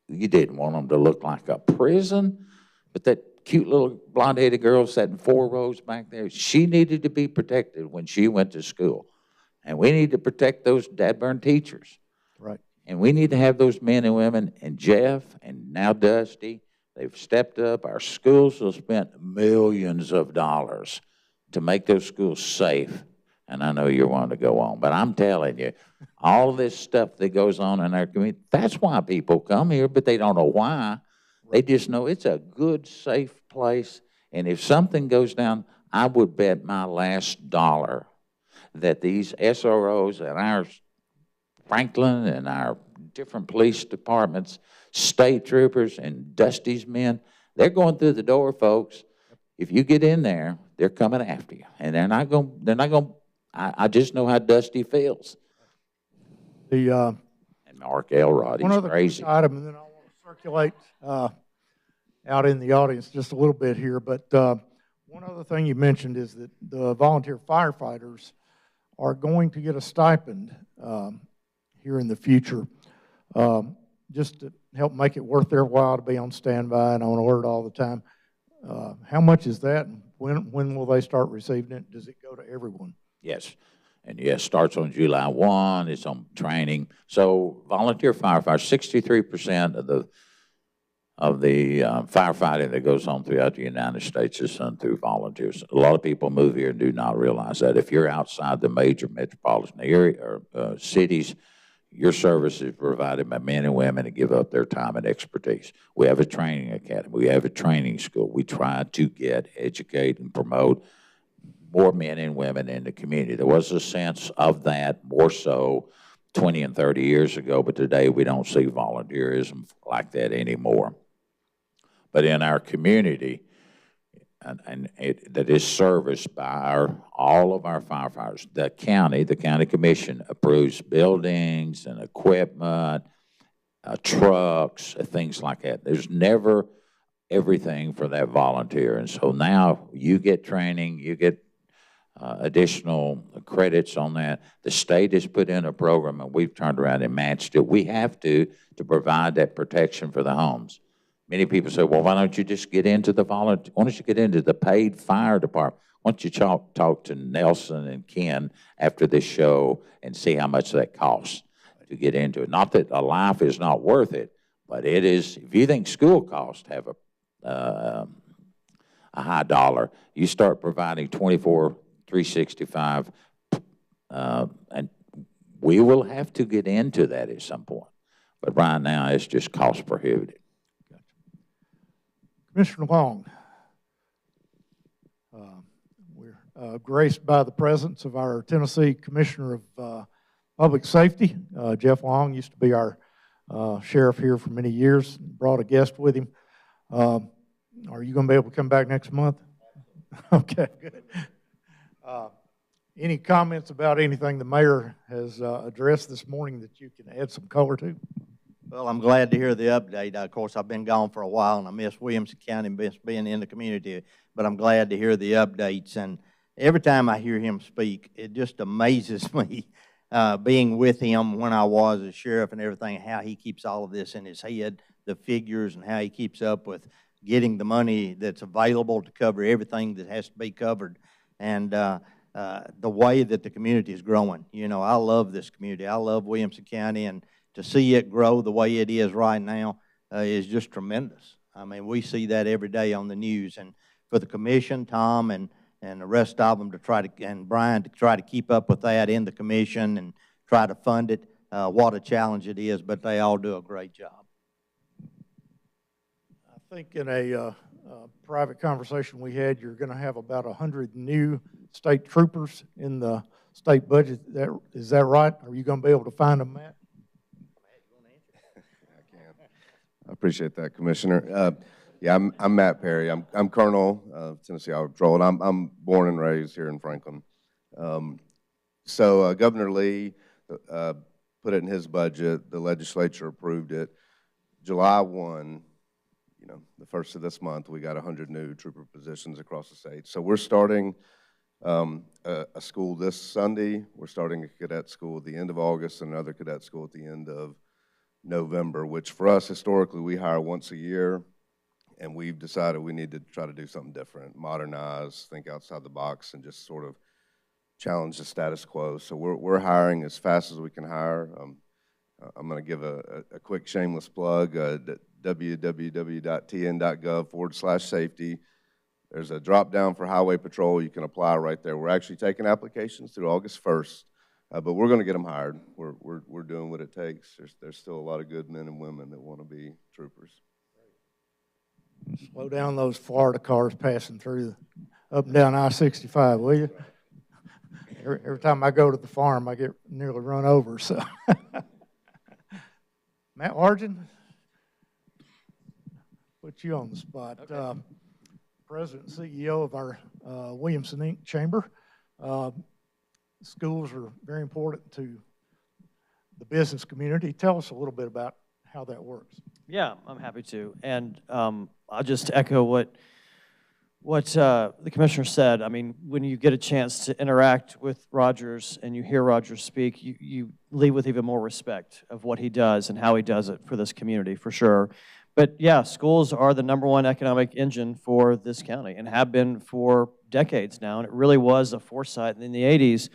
You didn't want them to look like a prison, but that cute little blonde-headed girl sat in 4 rows back there. She needed to be protected when she went to school. And we need to protect those dad-burn teachers. Right. And we need to have those men and women, and Jeff, and now Dusty, they've stepped up. Our schools have spent millions of dollars to make those schools safe. And I know you're wanting to go on, but I'm telling you, all this stuff that goes on in our community, that's why people come here, but they don't know why. They just know it's a good, safe place. And if something goes down, I would bet my last dollar that these SROs and our Franklin and our different police departments, state troopers and Dusty's men, they're going through the door, folks. If you get in there, they're coming after you. And they're not going, I just know how Dusty feels. And Mark Elrod, he's crazy. One other item, and then I want to circulate out in the audience just a little bit here. But one other thing you mentioned is that the volunteer firefighters are going to get a stipend here in the future, just to help make it worth their while to be on standby and on alert all the time. How much is that, and when will they start receiving it? Does it go to everyone? Yes. And yes, starts on July 1, it's on training. So volunteer firefighters, 63% of the firefighting that goes on throughout the United States is done through volunteers. A lot of people move here and do not realize that. If you're outside the major metropolitan area or cities, your service is provided by men and women to give up their time and expertise. We have a training academy. We have a training school. We try to educate, and promote more men and women in the community. There was a sense of that more so 20 and 30 years ago, but today we don't see volunteerism like that anymore. But in our community, that is serviced by all of our firefighters. The county commission approves buildings and equipment, trucks, things like that. There's never everything for that volunteer. And so now you get training, you get additional credits on that. The state has put in a program, and we've turned around and matched it. We have to provide that protection for the homes. Many people say, well, why don't you just get into the volunteer? Why don't you get into the paid fire department? Why don't you talk to Nelson and Ken after this show and see how much that costs to get into it? Not that a life is not worth it, but it is. If you think school costs have a high dollar, you start providing 365, and we will have to get into that at some point. But right now, it's just cost prohibitive. Gotcha. Commissioner Long, we're graced by the presence of our Tennessee Commissioner of Public Safety. Jeff Long used to be our sheriff here for many years, brought a guest with him. Are you going to be able to come back next month? Okay, good. Any comments about anything the mayor has addressed this morning that you can add some color to? Well, I'm glad to hear the update. Of course, I've been gone for a while, and I miss Williamson County, miss being in the community, but I'm glad to hear the updates. And every time I hear him speak, it just amazes me, being with him when I was a sheriff and everything, how he keeps all of this in his head, the figures, and how he keeps up with getting the money that's available to cover everything that has to be covered. And the way that the community is growing. You know, I love this community. I love Williamson County, and to see it grow the way it is right now is just tremendous. I mean, we see that every day on the news. And for the commission, Tom and the rest of them to try to, and Brian to try to keep up with that in the commission and try to fund it, what a challenge it is, but they all do a great job. I think in a private conversation we had, you're going to have about 100 new state troopers in the state budget. Is that right? Are you going to be able to find them, Matt? I appreciate that, Commissioner. Yeah, I'm Matt Perry. I'm Colonel of Tennessee Army Patrol, and I'm born and raised here in Franklin. So Governor Lee put it in his budget. The legislature approved it. July 1, you know, the first of this month, we got 100 new trooper positions across the state. So we're starting a school this Sunday. We're starting a cadet school at the end of August and another cadet school at the end of November, which for us, historically, we hire once a year, and we've decided we need to try to do something different, modernize, think outside the box, and just sort of challenge the status quo. So we're hiring as fast as we can hire. I'm going to give a quick shameless plug, www.tn.gov/safety. There's a drop down for highway patrol. You can apply right there. We're actually taking applications through August 1st, but we're going to get them hired. We're doing what it takes. There's still a lot of good men and women that want to be troopers. Slow down those Florida cars passing through up and down I-65, will you? Every time I go to the farm, I get nearly run over. So, Matt Largen, put you on the spot. Okay. President and CEO of our Williamson Inc. Chamber. Schools are very important to the business community. Tell us a little bit about how that works. Yeah, I'm happy to. And I'll just echo what the commissioner said. I mean, when you get a chance to interact with Rogers and you hear Rogers speak, you leave with even more respect of what he does and how he does it for this community, for sure. But yeah, schools are the #1 economic engine for this county and have been for decades now. And it really was a foresight in the 80s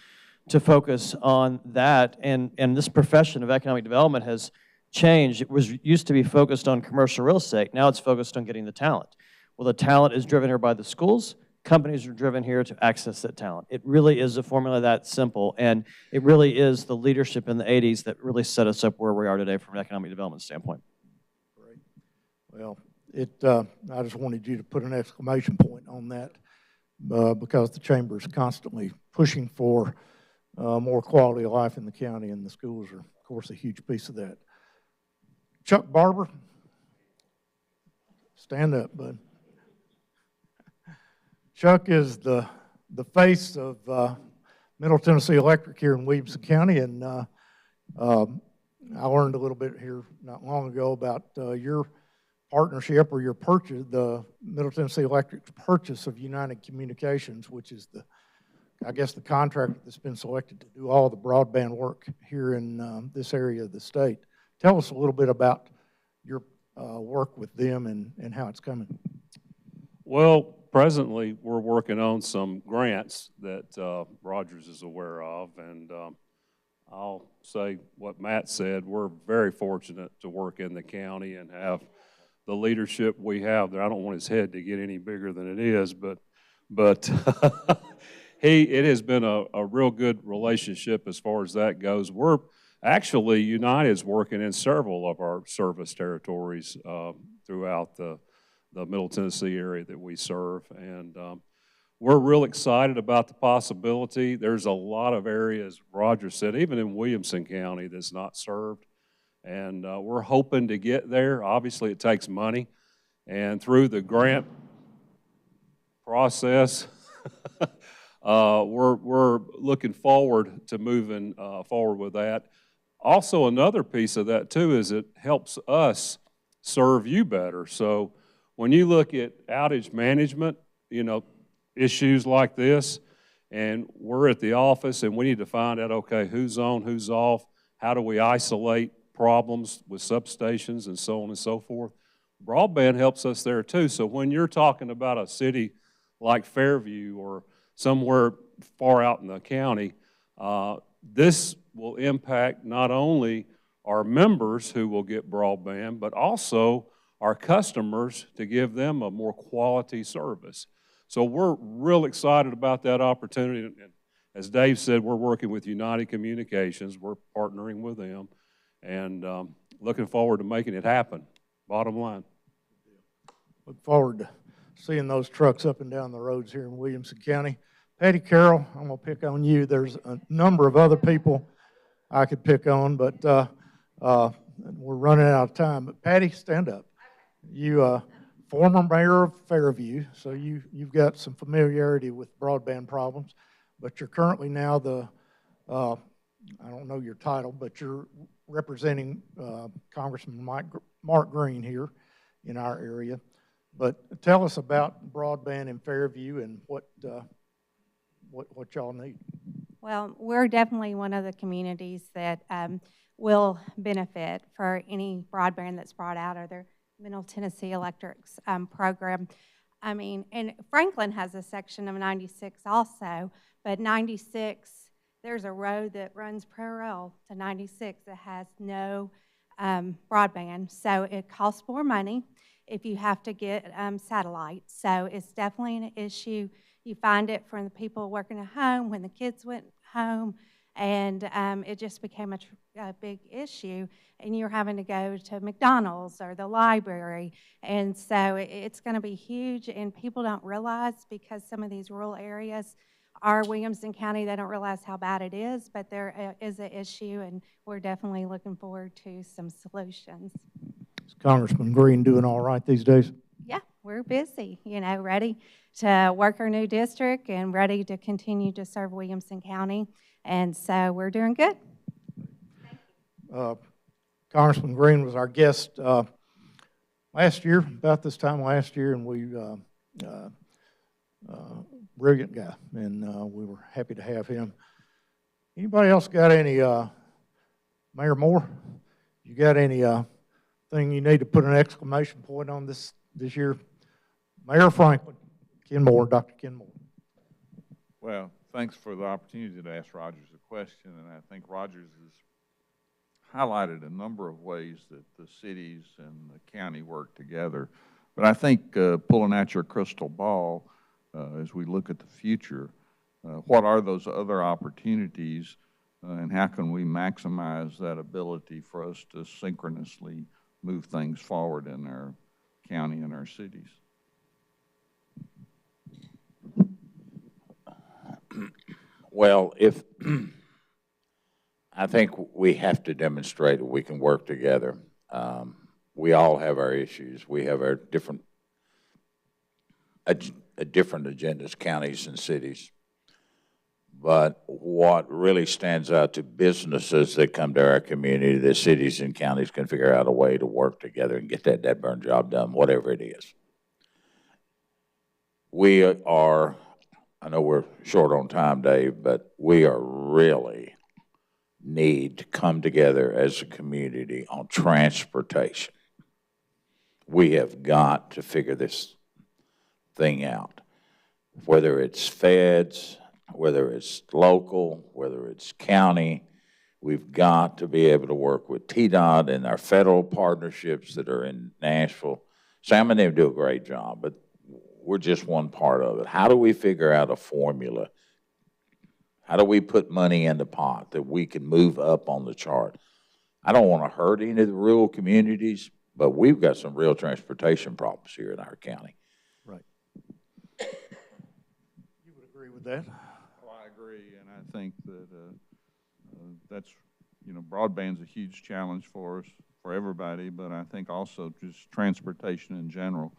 to focus on that. And this profession of economic development has changed. It used to be focused on commercial real estate. Now it's focused on getting the talent. Well, the talent is driven here by the schools. Companies are driven here to access that talent. It really is a formula that simple. And it really is the leadership in the 80s that really set us up where we are today from an economic development standpoint. Well, I just wanted you to put an exclamation point on that because the chamber is constantly pushing for more quality of life in the county, and the schools are, of course, a huge piece of that. Chuck Barber, stand up, bud. Chuck is the face of Middle Tennessee Electric here in Williamson County, and I learned a little bit here not long ago about your partnership or your purchase, the Middle Tennessee Electric's purchase of United Communications, which is I guess the contractor that's been selected to do all the broadband work here in this area of the state. Tell us a little bit about your work with them and how it's coming. Well, presently, we're working on some grants that Rogers is aware of, and I'll say what Matt said. We're very fortunate to work in the county and have the leadership we have there. I don't want his head to get any bigger than it is, but it has been a real good relationship as far as that goes. We're actually, United's working in several of our service territories throughout the Middle Tennessee area that we serve, and we're real excited about the possibility. There's a lot of areas, Roger said, even in Williamson County that's not served, and we're hoping to get there. Obviously, it takes money, and through the grant process, we're looking forward to moving forward with that. Also, another piece of that, too, is it helps us serve you better. So when you look at outage management, issues like this, and we're at the office and we need to find out, okay, who's on, who's off, how do we isolate problems with substations and so on and so forth. Broadband helps us there too. So when you're talking about a city like Fairview or somewhere far out in the county, this will impact not only our members who will get broadband, but also our customers to give them a more quality service. So we're real excited about that opportunity. And as Dave said, we're working with United Communications. We're partnering with them and looking forward to making it happen, bottom line. Look forward to seeing those trucks up and down the roads here in Williamson County. Patty Carroll, I'm going to pick on you. There's a number of other people I could pick on, but we're running out of time. But Patty, stand up. You former mayor of Fairview, so you've got some familiarity with broadband problems, but you're currently now I don't know your title, but you're representing Congressman Mark Green here in our area. But tell us about broadband in Fairview and what y'all need. Well, we're definitely one of the communities that will benefit for any broadband that's brought out of their Middle Tennessee Electric's program. I mean, and Franklin has a section of 96 also, but 96, there's a road that runs parallel to 96 that has no broadband, so it costs more money if you have to get satellite. So it's definitely an issue. You find it from the people working at home when the kids went home, and it just became a big issue, and you're having to go to McDonald's or the library, and so it's going to be huge, and people don't realize, because some of these rural areas are Williamson County, they don't realize how bad it is, but there is an issue, and we're definitely looking forward to some solutions. Is Congressman Green doing all right these days? Yeah, we're busy, ready to work our new district and ready to continue to serve Williamson County. And so we're doing good. Congressman Green was our guest last year, about this time last year, and we brilliant guy, and we were happy to have him. Anybody else got any, Mayor Moore, you got any thing you need to put an exclamation point on this year? Mayor Franklin, Ken Moore, Dr. Ken Moore. Well, thanks for the opportunity to ask Rogers a question, and I think Rogers has highlighted a number of ways that the cities and the county work together. But I think pulling out your crystal ball as we look at the future, what are those other opportunities and how can we maximize that ability for us to synchronously move things forward in our county and our cities? Well, I think we have to demonstrate that we can work together. We all have our issues. We have our different different agendas, counties and cities. But what really stands out to businesses that come to our community, the cities and counties can figure out a way to work together and get that burn job done, whatever it is. We are, I know we're short on time, Dave, but we are really need to come together as a community on transportation. We have got to figure this thing out, whether it's feds, whether it's local, whether it's county. We've got to be able to work with TDOT and our federal partnerships that are in Nashville. Sam and them do a great job, but we're just one part of it. How do we figure out a formula? How do we put money in the pot that we can move up on the chart? I don't want to hurt any of the rural communities, but we've got some real transportation problems here in our county. Right. You would agree with that? Well, I agree, and I think that that's, you know, broadband's a huge challenge for us, for everybody, but I think also just transportation in general,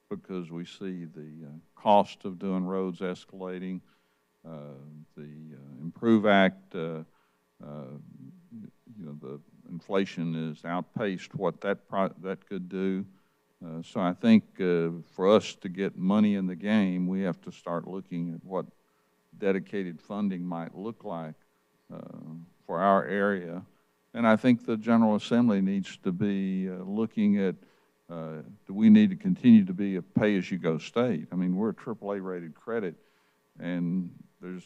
because we see the cost of doing roads escalating. The Improve Act, you know, the inflation has outpaced what that could do. So I think for us to get money in the game, we have to start looking at what dedicated funding might look like for our area. And I think the General Assembly needs to be looking at, do we need to continue to be a pay-as-you-go state? I mean, we're a AAA rated credit, and there's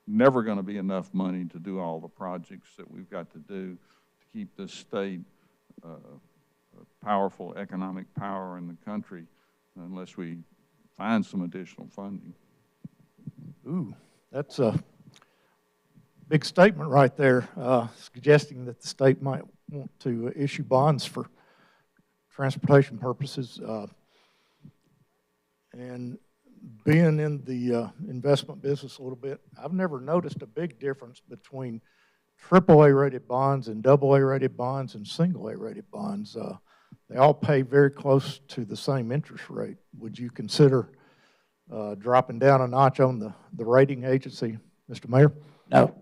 never going to be enough money to do all the projects that we've got to do to keep this state a powerful economic power in the country unless we find some additional funding. Ooh, that's a big statement right there, suggesting that the state might want to issue bonds for transportation purposes. And being in the investment business a little bit, I've never noticed a big difference between AAA rated bonds and AA rated bonds and single A rated bonds. They all pay very close to the same interest rate. Would you consider dropping down a notch on the rating agency, Mr. Mayor? No.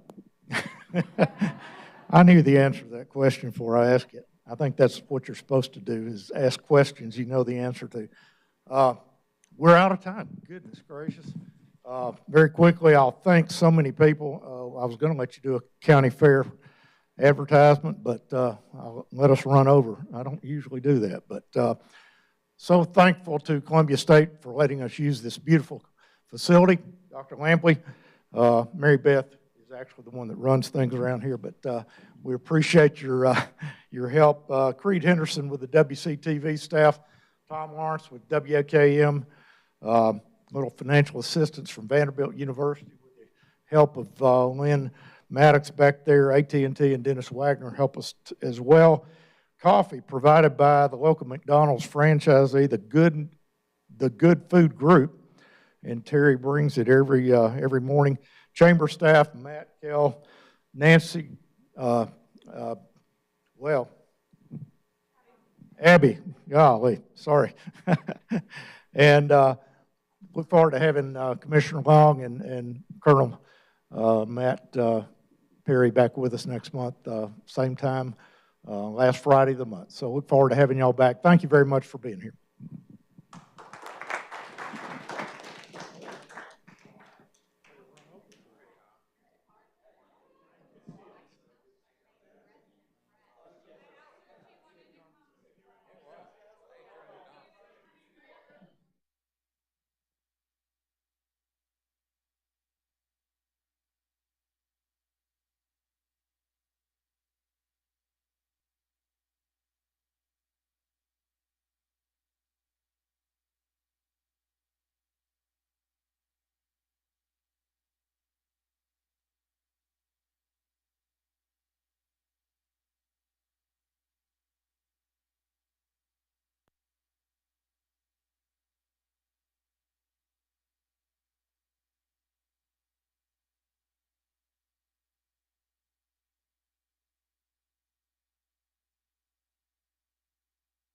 I knew the answer to that question before I asked it. I think that's what you're supposed to do, is ask questions you know the answer to. We're out of time. Goodness gracious. Very quickly, I'll thank so many people. I was going to let you do a county fair advertisement, but I'll let us run over. I don't usually do that. But so thankful to Columbia State for letting us use this beautiful facility. Dr. Lampley, Mary Beth is actually the one that runs things around here, but we appreciate your help. Creed Henderson with the WCTV staff, Tom Lawrence with WKM, little financial assistance from Vanderbilt University with the help of Lynn Maddox back there. AT&T and Dennis Wagner help us as well. Coffee provided by the local McDonald's franchisee, the Good Food Group, and Terry brings it every morning. Chamber staff, Matt, Kell, Nancy, Abby, golly, sorry. And look forward to having Commissioner Long and Colonel Matt Perry back with us next month, same time, last Friday of the month. So look forward to having y'all back. Thank you very much for being here.